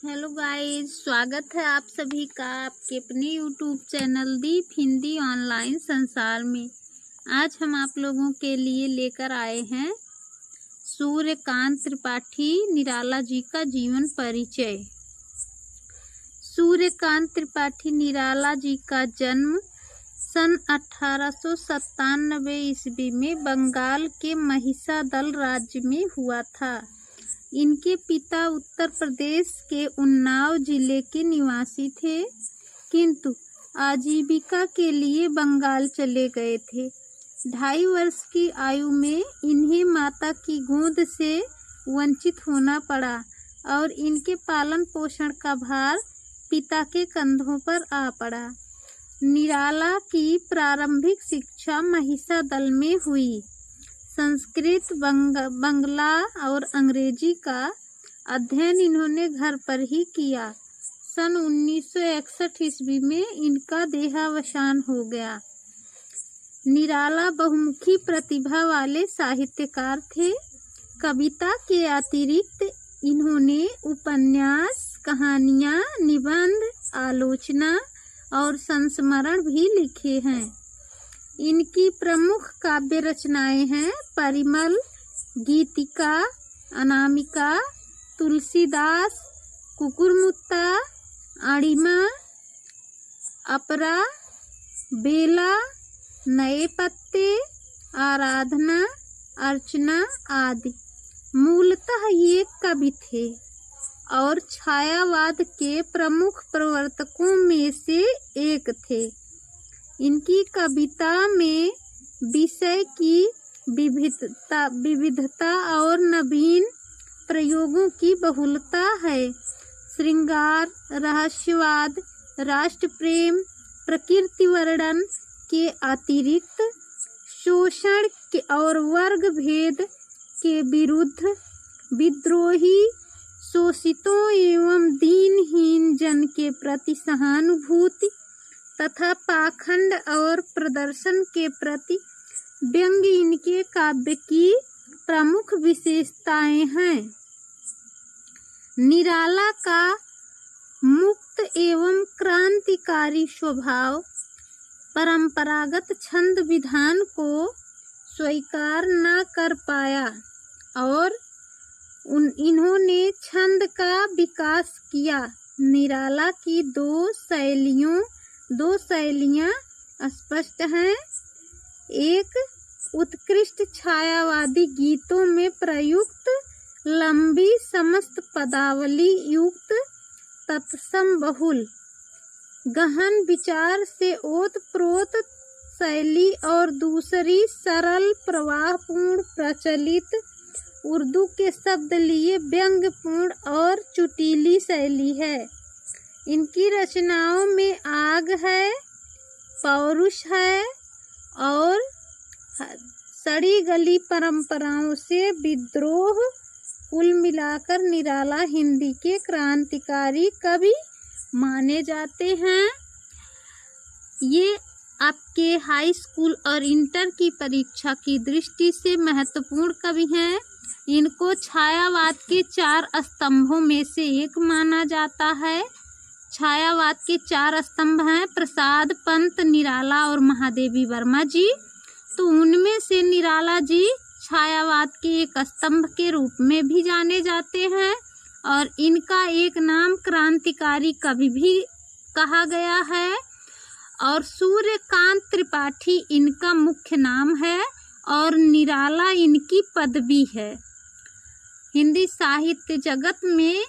Hello guys, स्वागत है आप सभी का आपके अपने यूट्यूब चैनल दीप हिंदी ऑनलाइन संसार में। आज हम आप लोगों के लिए लेकर आए हैं सूर्यकांत त्रिपाठी निराला जी का जीवन परिचय। सूर्यकांत त्रिपाठी निराला जी का जन्म सन 1897 ईस्वी में बंगाल के महिषादल राज्य में हुआ था। इनके पिता उत्तर प्रदेश के उन्नाव जिले के निवासी थे, किंतु आजीविका के लिए बंगाल चले गए थे। 2.5 वर्ष की आयु में इन्हें माता की गोद से वंचित होना पड़ा और इनके पालन पोषण का भार पिता के कंधों पर आ पड़ा। निराला की प्रारंभिक शिक्षा महिषादल में हुई। संस्कृत, बंगला और अंग्रेजी का अध्ययन इन्होंने घर पर ही किया। सन 1961 ईस्वी में इनका देहावसान हो गया। निराला बहुमुखी प्रतिभा वाले साहित्यकार थे। कविता के अतिरिक्त इन्होंने उपन्यास, कहानियाँ, निबंध, आलोचना और संस्मरण भी लिखे हैं। इनकी प्रमुख काव्य रचनाएं हैं परिमल, गीतिका, अनामिका, तुलसीदास, कुकुरमुत्ता, अणिमा, अपरा, बेला, नए पत्ते, आराधना, अर्चना आदि। मूलतः ये कवि थे और छायावाद के प्रमुख प्रवर्तकों में से एक थे। इनकी कविता में विषय की विविधता और नवीन प्रयोगों की बहुलता है। श्रृंगार, रहस्यवाद, राष्ट्र प्रेम, प्रकृति वर्णन के अतिरिक्त शोषण के और वर्ग भेद के विरुद्ध विद्रोही, शोषितों एवं दीनहीन जन के प्रति सहानुभूति तथा पाखंड और प्रदर्शन के प्रति व्यंग्य इनके काव्य की प्रमुख विशेषताएं हैं। निराला का मुक्त एवं क्रांतिकारी स्वभाव परंपरागत छंद विधान को स्वीकार न कर पाया और इन्होंने छंद का विकास किया। निराला की दो शैलियाँ स्पष्ट हैं। एक, उत्कृष्ट छायावादी गीतों में प्रयुक्त लंबी समस्त पदावली युक्त तत्सम बहुल गहन विचार से ओतप्रोत शैली और दूसरी सरल प्रवाहपूर्ण प्रचलित उर्दू के शब्द लिए व्यंग्यपूर्ण और चुटीली शैली है। इनकी रचनाओं में आग है, पौरुष है और सड़ी गली परंपराओं से विद्रोह। कुल मिलाकर निराला हिंदी के क्रांतिकारी कवि माने जाते हैं। ये आपके हाई स्कूल और इंटर की परीक्षा की दृष्टि से महत्वपूर्ण कवि हैं। इनको छायावाद के 4 स्तंभों में से एक माना जाता है। छायावाद के 4 स्तंभ हैं प्रसाद, पंत, निराला और महादेवी वर्मा जी। तो उनमें से निराला जी छायावाद के एक स्तंभ के रूप में भी जाने जाते हैं और इनका एक नाम क्रांतिकारी कवि भी कहा गया है। और सूर्यकांत त्रिपाठी इनका मुख्य नाम है और निराला इनकी पदवी है। हिंदी साहित्य जगत में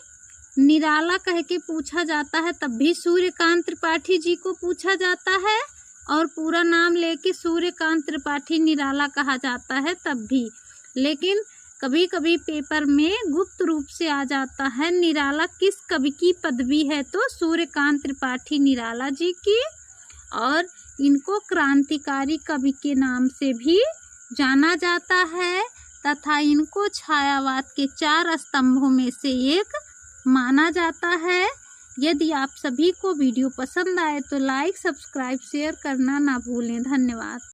निराला कह के पूछा जाता है तब भी सूर्यकांत त्रिपाठी जी को पूछा जाता है और पूरा नाम लेके सूर्यकांत त्रिपाठी निराला कहा जाता है तब भी। लेकिन कभी कभी पेपर में गुप्त रूप से आ जाता है निराला किस कवि की पदवी है, तो सूर्यकांत त्रिपाठी निराला जी की। और इनको क्रांतिकारी कवि के नाम से भी जाना जाता है तथा इनको छायावाद के 4 स्तंभों में से एक माना जाता है। यदि आप सभी को वीडियो पसंद आए तो लाइक, सब्सक्राइब, शेयर करना ना भूलें। धन्यवाद।